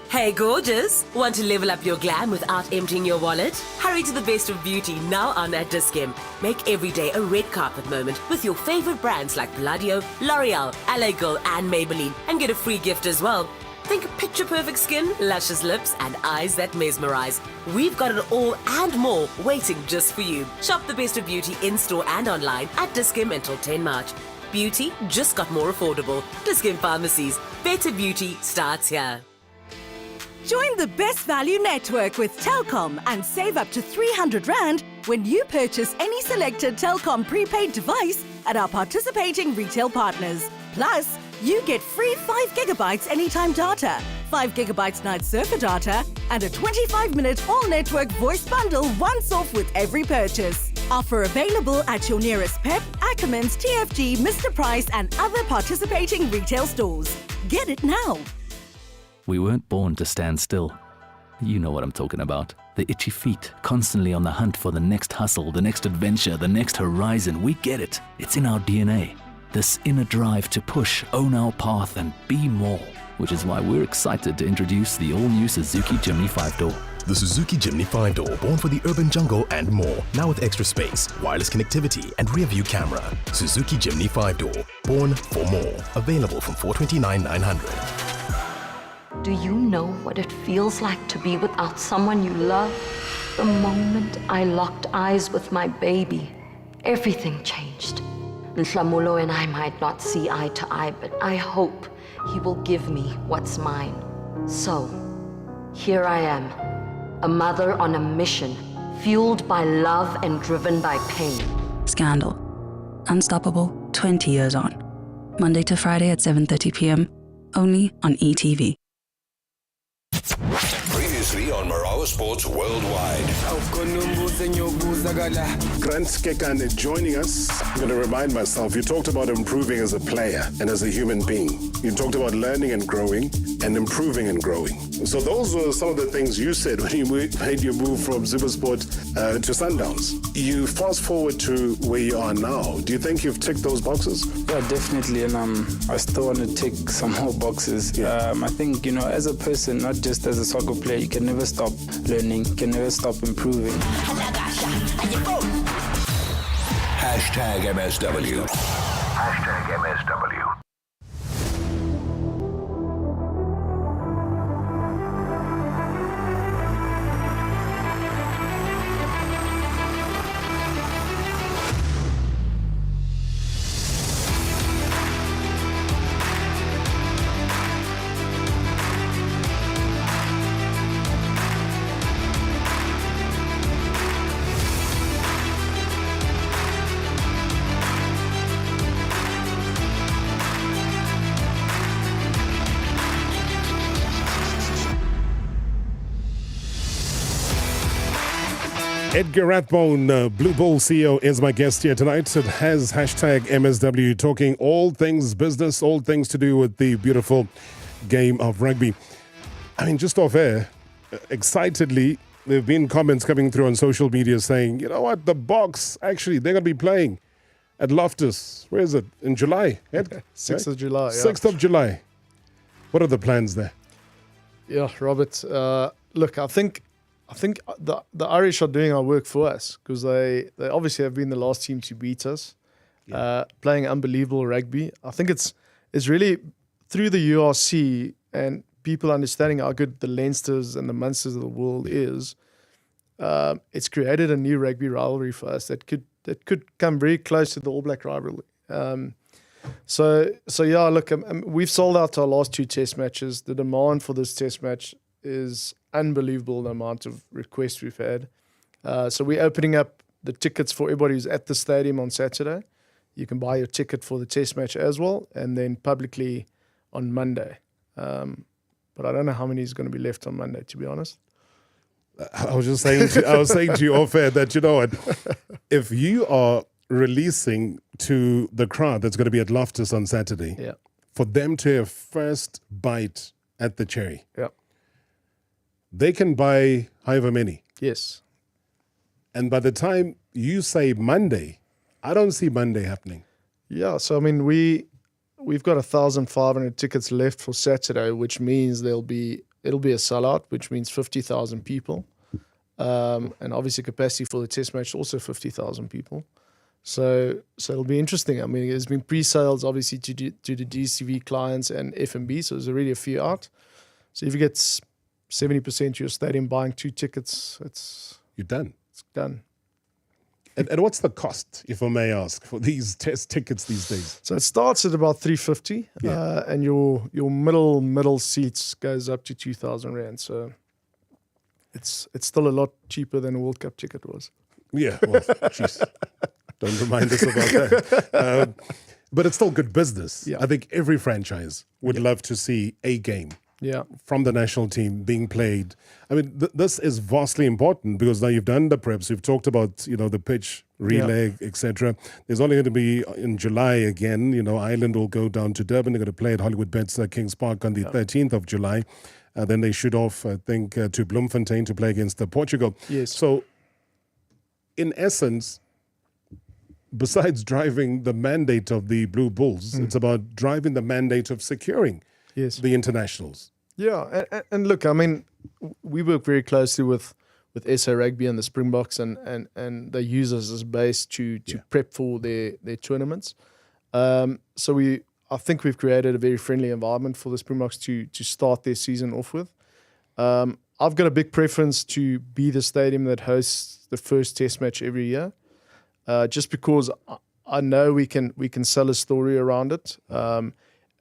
Hey gorgeous! Want to level up your glam without emptying your wallet? Hurry to the best of beauty now on at Dis-Chem. Make every day a red carpet moment with your favorite brands like Palladio, L'Oreal, LA Girl and Maybelline, and get a free gift as well. Think picture-perfect skin, luscious lips and eyes that mesmerize. We've got it all and more waiting just for you. Shop the best of beauty in-store and online at Dis-Chem until 10 March. Beauty just got more affordable. Dis-Chem Pharmacies. Better beauty starts here. Join the best value network with Telkom and save up to 300 Rand when you purchase any selected Telkom prepaid device at our participating retail partners. Plus, you get free 5 gigabytes anytime data, 5 gigabytes night surfer data, and a 25-minute all-network voice bundle once off with every purchase. Offer available at your nearest PEP, Ackermans, TFG, Mr. Price, and other participating retail stores. Get it now. We weren't born to stand still. You know what I'm talking about. The itchy feet, constantly on the hunt for the next hustle, the next adventure, the next horizon. We get it. It's in our DNA. This inner drive to push, own our path, and be more. Which is why we're excited to introduce the all-new Suzuki Jimny 5-Door. The Suzuki Jimny 5-Door, born for the urban jungle and more. Now with extra space, wireless connectivity, and rear-view camera. Suzuki Jimny 5-Door, born for more. Available from 429,900. Do you know what it feels like to be without someone you love? The moment I locked eyes with my baby, everything changed. Nhlamulo and I might not see eye to eye, but I hope he will give me what's mine. So, here I am, a mother on a mission, fueled by love and driven by pain. Scandal. Unstoppable, 20 years on. Monday to Friday at 7:30 p.m. Only on ETV. Previously on Marawa Sports Worldwide. Grant Kekane joining us. I'm going to remind myself, you talked about improving as a player and as a human being. You talked about learning and growing and improving and growing. So those were some of the things you said when you made your move from Supersport to Sundowns. You fast forward to where you are now. Do you think you've ticked those boxes? Yeah, definitely. And I still want to tick some more boxes. Yeah. I think, as a person, not just as a soccer player, you can never stop learning, can never stop improving. Hashtag MSW. Hashtag MSW. Edgar Rathbone, Blue Bull CEO, is my guest here tonight. It has hashtag MSW, talking all things business, all things to do with the beautiful game of rugby. I mean, just off air, excitedly, there have been comments coming through on social media saying, you know what, the Boks, actually, they're going to be playing at Loftus. Where is it? In July? 6th of July. Yeah. 6th of July. What are the plans there? Yeah, Robert. Look, I think the Irish are doing our work for us because they obviously have been the last team to beat us, playing unbelievable rugby. I think it's really through the URC and people understanding how good the Leinsters and the Munsters of the world is. It's created a new rugby rivalry for us that could come very close to the All Black rivalry. So yeah, look, we've sold out our last 2 test matches. The demand for this test match is unbelievable, the amount of requests we've had. So we're opening up the tickets for everybody who's at the stadium on Saturday. You can buy your ticket for the test match as well, and then publicly on Monday. But I don't know how many is going to be left on Monday, to be honest. I was saying to you off air that, you know what, if you are releasing to the crowd that's going to be at Loftus on Saturday, for them to have first bite at the cherry, they can buy however many. Yes. And by the time you say Monday, I don't see Monday happening. Yeah, so I mean, we've got 1,500 tickets left for Saturday, which means there'll be it'll be a sellout, which means 50,000 people. And obviously capacity for the test match, also 50,000 people. So it'll be interesting. I mean, there's been pre-sales, obviously, to the DCV clients and F&B, so there's already a few out. So if you get 70% of your stadium buying 2 tickets, you're done. It's done. And what's the cost, if I may ask, for these test tickets these days? So it starts at about 350, and your middle seats goes up to 2,000 rand. So it's still a lot cheaper than a World Cup ticket was. Yeah, well, jeez. Don't remind us about that. But it's still good business. Yeah. I think every franchise would love to see a game from the national team being played. I mean, this is vastly important because now you've done the preps. You've talked about, the pitch, relay, etc. There's only going to be in July again. Ireland will go down to Durban. They're going to play at Hollywood Bets Kings Park on the 13th of July. Then they shoot off, I think, to Bloemfontein to play against Portugal. Yes. So, in essence, besides driving the mandate of the Blue Bulls, it's about driving the mandate of securing the internationals. Yeah, and look, I mean, we work very closely with SA Rugby and the Springboks, and they use us as a base to prep for their tournaments. So I think we've created a very friendly environment for the Springboks to start their season off with. I've got a big preference to be the stadium that hosts the first test match every year. Just because I know we can sell a story around it.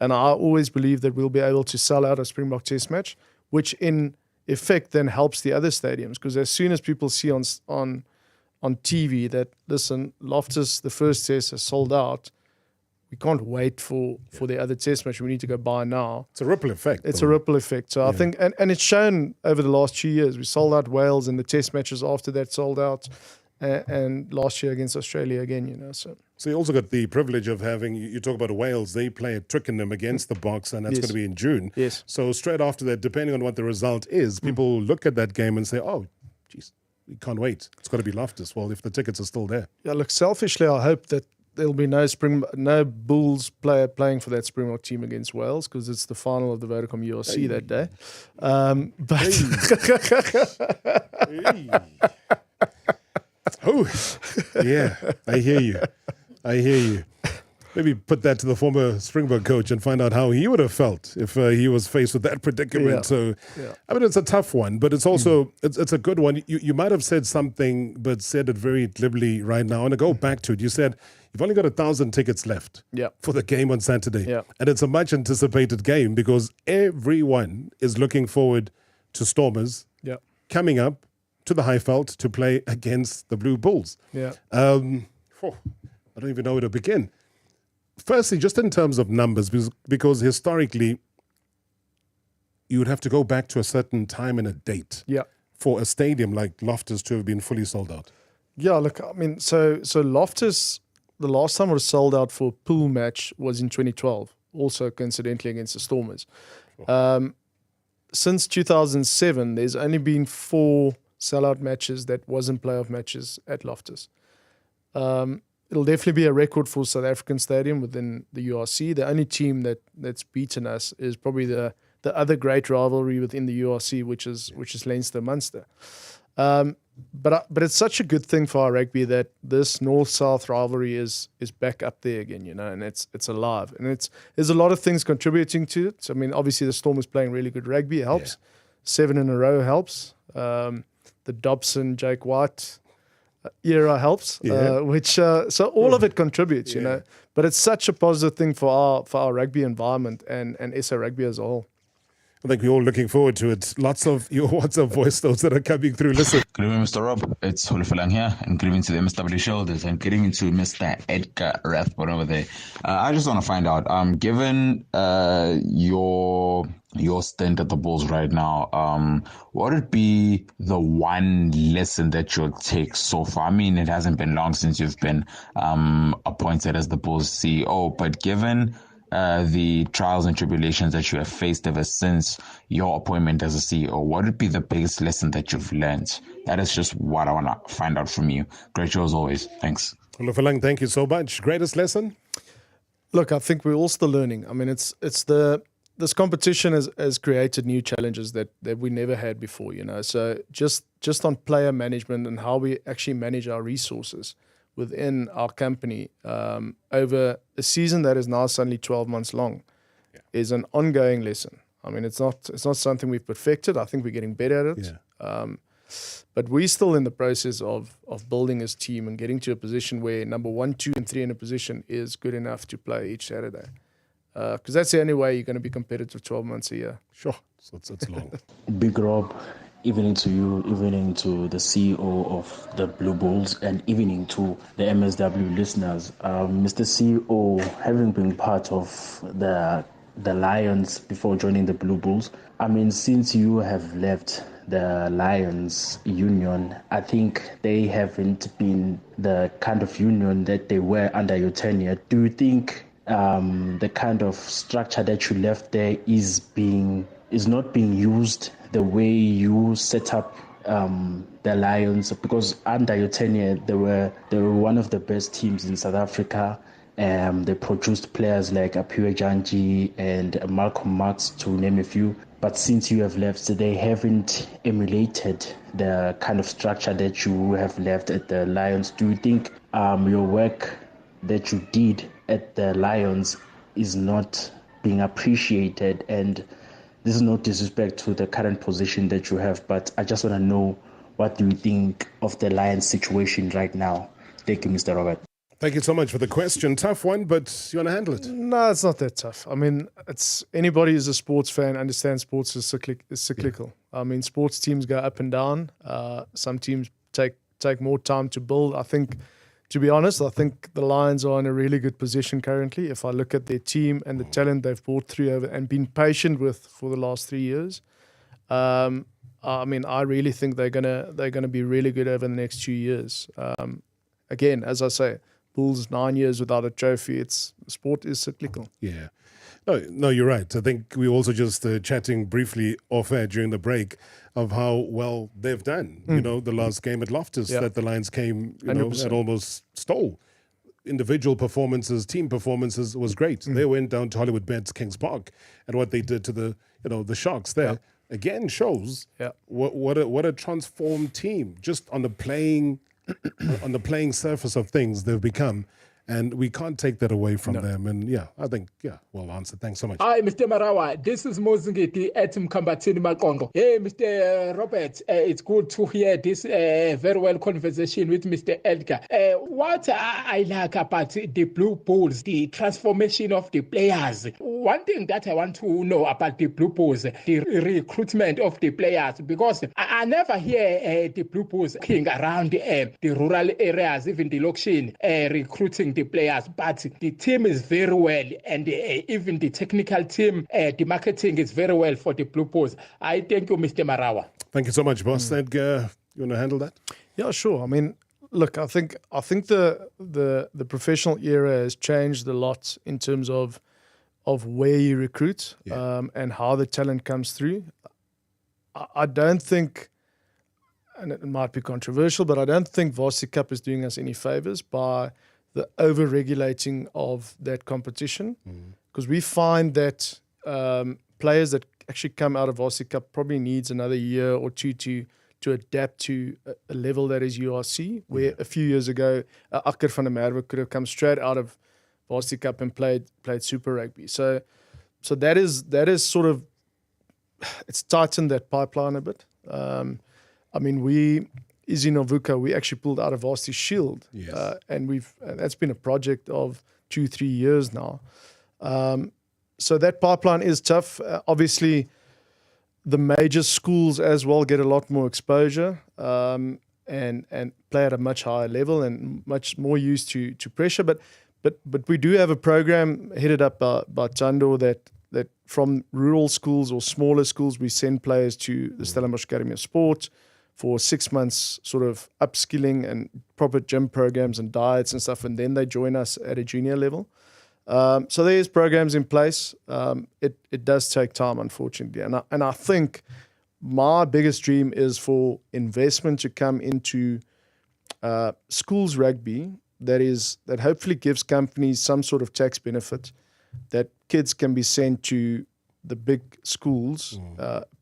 And I always believe that we'll be able to sell out a Springbok test match, which in effect then helps the other stadiums. Because as soon as people see on TV that, listen, Loftus, the first test is sold out, we can't wait for the other test match. We need to go buy now. It's a ripple effect. It's a ripple effect. So I think, and it's shown over the last 2 years. We sold out Wales and the test matches after that sold out. And last year against Australia again, So you also got the privilege of having, you talk about Wales, they play at Twickenham against the Boks, and that's going to be in June. Yes. So straight after that, depending on what the result is, people look at that game and say, oh, geez, we can't wait. It's got to be Loftus. Well, if the tickets are still there. Yeah, look, selfishly, I hope that there'll be no Bulls player playing for that Springbok team against Wales because it's the final of the Vodacom URC that day. Oh, yeah, I hear you. Maybe put that to the former Springbok coach and find out how he would have felt if he was faced with that predicament. Yeah. So, I mean, it's a tough one, but it's also it's a good one. You might have said something, but said it very glibly right now. And to go back to it, you said you've only got 1,000 tickets left for the game on Saturday. Yeah. And it's a much anticipated game because everyone is looking forward to Stormers coming up to the Highveld to play against the Blue Bulls. Yeah. I don't even know where to begin. Firstly, just in terms of numbers, because historically, you would have to go back to a certain time and a date for a stadium like Loftus to have been fully sold out. Yeah, look, I mean, so Loftus, the last time it was sold out for a pool match was in 2012, also coincidentally against the Stormers. Since 2007, there's only been 4 sellout matches that wasn't playoff matches at Loftus. It'll definitely be a record for South African Stadium within the URC. The only team that's beaten us is probably the other great rivalry within the URC, which is Leinster Munster. But it's such a good thing for our rugby that this North-South rivalry is back up there again, and it's alive. And there's a lot of things contributing to it. So, I mean, obviously the Storm is playing really good rugby. It helps. 7 in a row helps. The Dobson, Jake White era helps, so all of it contributes, But it's such a positive thing for our rugby environment and SA Rugby as a whole. I think we're all looking forward to it. Lots of your WhatsApp voice notes that are coming through. Listen. Good evening, Mr. Rob. It's Holifelang here, and good evening to the MSW shoulders, and good evening to Mr. Edgar Rathbone over there. I just want to find out, given your stint at the Bulls right now, what would be the one lesson that you'll take so far? I mean, it hasn't been long since you've been appointed as the Bulls CEO, but given the trials and tribulations that you have faced ever since your appointment as a CEO, what would be the biggest lesson that you've learned? That is just what I want to find out from you. Great show as always. Thanks. Holifelang, thank you so much. Greatest lesson? Look, I think we're all still learning. I mean, it's the this competition has created new challenges that we never had before, you know. So just on player management and how we actually manage our resources within our company over a season that is now suddenly 12 months long is an ongoing lesson. I mean, it's not something we've perfected. I think we're getting better at it. Yeah. But we're still in the process of building this team and getting to a position where number 1, 2, and 3 in a position is good enough to play each Saturday. Because that's the only way you're going to be competitive 12 months a year. Sure. So it's long. Big Rob, evening to you, evening to the CEO of the Blue Bulls, and evening to the MSW listeners. Mr. CEO, having been part of the Lions before joining the Blue Bulls, I mean, since you have left the Lions union, I think they haven't been the kind of union that they were under your tenure. Do you think the kind of structure that you left there is not being used the way you set up the Lions? Because under your tenure, they were one of the best teams in South Africa. They produced players like Apiwe Janji and Malcolm Marx, to name a few. But since you have left, they haven't emulated the kind of structure that you have left at the Lions. Do you think your work that you did at the Lions is not being appreciated? And this is no disrespect to the current position that you have, but I just want to know, what do you think of the Lions situation right now? Thank you, Mr. Robert. Thank you so much for the question. Tough one, but you want to handle it? No, it's not that tough. I mean, it's anybody who's a sports fan understands sports is cyclical. I mean, sports teams go up and down. Some teams take more time to build. I think, to be honest, I think the Lions are in a really good position currently. If I look at their team and the talent they've brought through over and been patient with for the last 3 years, I mean, I really think they're gonna be really good over the next 2 years. Again, as I say, Bulls 9 years without a trophy. Sport is cyclical. Yeah. No, you're right. I think we were also just chatting briefly off air during the break of how well they've done. You know, the last game at Loftus that the Lions came, and almost stole. Individual performances, team performances was great. They went down to Hollywood Bets, Kings Park, and what they did to the Sharks there again shows what a transformed team just on the playing surface of things they've become. And we can't take that away from them. And I think, well answered. Thanks so much. Hi, Mr. Marawa. This is Mozingiti at Mkambatini Makongo. Hey, Mr. Robert, it's good to hear this very well conversation with Mr. Edgar. What I like about the Blue Bulls, the transformation of the players. One thing that I want to know about the Blue Bulls, the recruitment of the players, because I never hear the Blue Bulls looking around the rural areas, even the Lokshin, recruiting the players, but the team is very well, and even the technical team, the marketing is very well for the Blue Bulls. I thank you, Mr. Marawa. Thank you so much, boss. Edgar, you want to handle that? Yeah, sure. I mean, look, I think the professional era has changed a lot in terms of where you recruit and how the talent comes through. I don't think, and it might be controversial, but I don't think Varsity Cup is doing us any favors by the over-regulating of that competition, because we find that players that actually come out of Varsity Cup probably needs another year or two to adapt to a level that is URC, where a few years ago, Akker van der Merwe could have come straight out of Varsity Cup and played Super Rugby. So that is sort of, it's tightened that pipeline a bit. I mean, Izzy Novuka, we actually pulled out of Varsity Shield. Yes. And that's been a project of 2-3 years now. So that pipeline is tough. Obviously, the major schools as well get a lot more exposure and play at a much higher level and much more used to pressure. But we do have a program headed up by Tando that from rural schools or smaller schools, we send players to the Stellenbosch Academy of Sport for 6 months sort of upskilling and proper gym programs and diets and stuff, and then they join us at a junior level. So there's programs in place. It does take time, unfortunately. And I think my biggest dream is for investment to come into schools rugby that hopefully gives companies some sort of tax benefit, that kids can be sent to the big schools,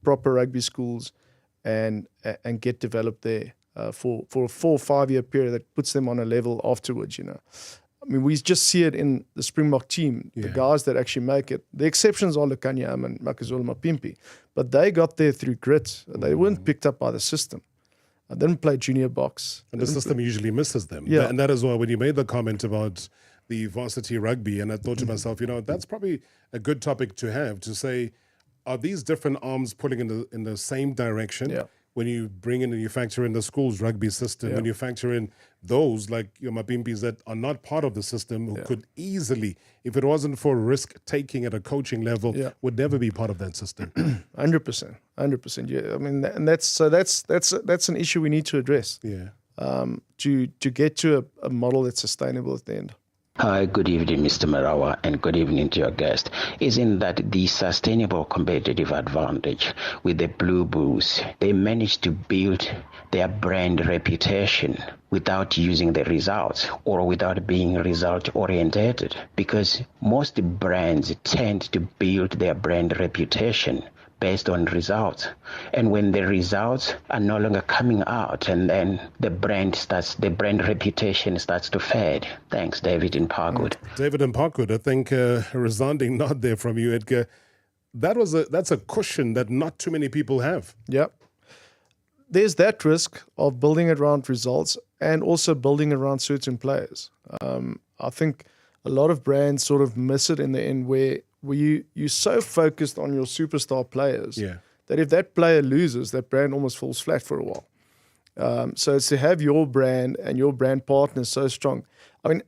proper rugby schools, and get developed there for a 4 or 5 year period that puts them on a level afterwards, I mean, we just see it in the Springbok team, the guys that actually make it. The exceptions are Lukanyam and Makazole Mapimpi, but they got there through grit. They weren't picked up by the system. They didn't play junior box. And the system usually misses them. Yeah. And that is why when you made the comment about the varsity rugby, and I thought to myself, that's probably a good topic to have, to say, are these different arms pulling in the same direction? Yeah. When you bring in and you factor in the school's rugby system, when you factor in those like your Mapimpis that are not part of the system, who could easily, if it wasn't for risk taking at a coaching level, would never be part of that system. 100%. Yeah, I mean, and that's an issue we need to address. Yeah. To get to a model that's sustainable at the end. Hi, good evening, Mr. Marawa, and good evening to your guest. Isn't that the sustainable competitive advantage with the Blue Bulls? They managed to build their brand reputation without using the results or without being result-oriented, because most brands tend to build their brand reputation based on results. And when the results are no longer coming out, and then the brand reputation starts to fade. Thanks, David in Parkwood. David in Parkwood, I think a resounding nod there from you, Edgar. That's a cushion that not too many people have. Yep. There's that risk of building around results and also building around certain players. I think a lot of brands sort of miss it in the end where you're so focused on your superstar players that if that player loses, that brand almost falls flat for a while. So it's to have your brand and your brand partners so strong. I mean,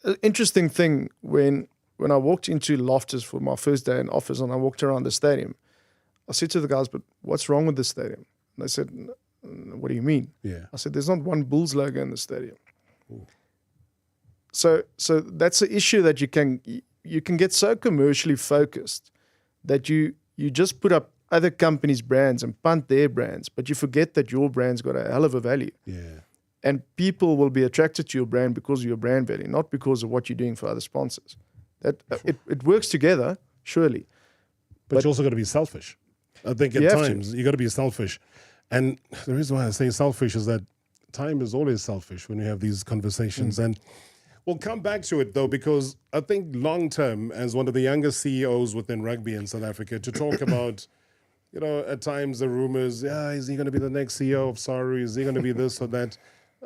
an interesting thing, when I walked into Loftus for my first day in office and I walked around the stadium, I said to the guys, but what's wrong with the stadium? And they said, what do you mean? Yeah. I said, there's not one Bulls logo in the stadium. Ooh. So that's an issue that you can get so commercially focused that you just put up other companies' brands and punt their brands, but you forget that your brand's got a hell of a value. Yeah. And people will be attracted to your brand because of your brand value, not because of what you're doing for other sponsors. That it works together, surely. But you also got to be selfish. I think at times you got to be selfish. And the reason why I say selfish is that time is always selfish when you have these conversations. And we'll come back to it, though, because I think long-term, as one of the youngest CEOs within rugby in South Africa, to talk about, at times the rumors, is he going to be the next CEO of Saru? Is he going to be this or that?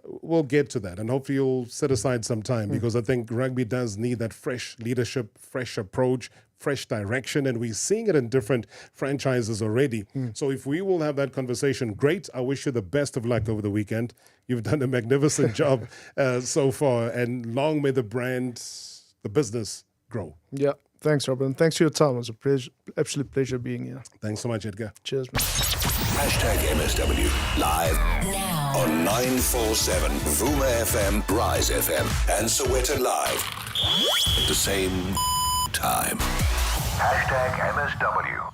We'll get to that. And hopefully you'll set aside some time, because I think rugby does need that fresh leadership, fresh approach, fresh direction. And we're seeing it in different franchises already. So if we will have that conversation, great. I wish you the best of luck over the weekend. You've done a magnificent job so far, and long may the brand, the business grow. Yeah. Thanks, Robert. And thanks for your time. It was an absolute pleasure being here. Thanks so much, Edgar. Cheers, man. #MSW live now on 947 Vuma FM, Rise FM, and Soweto Live at the same time. #MSW.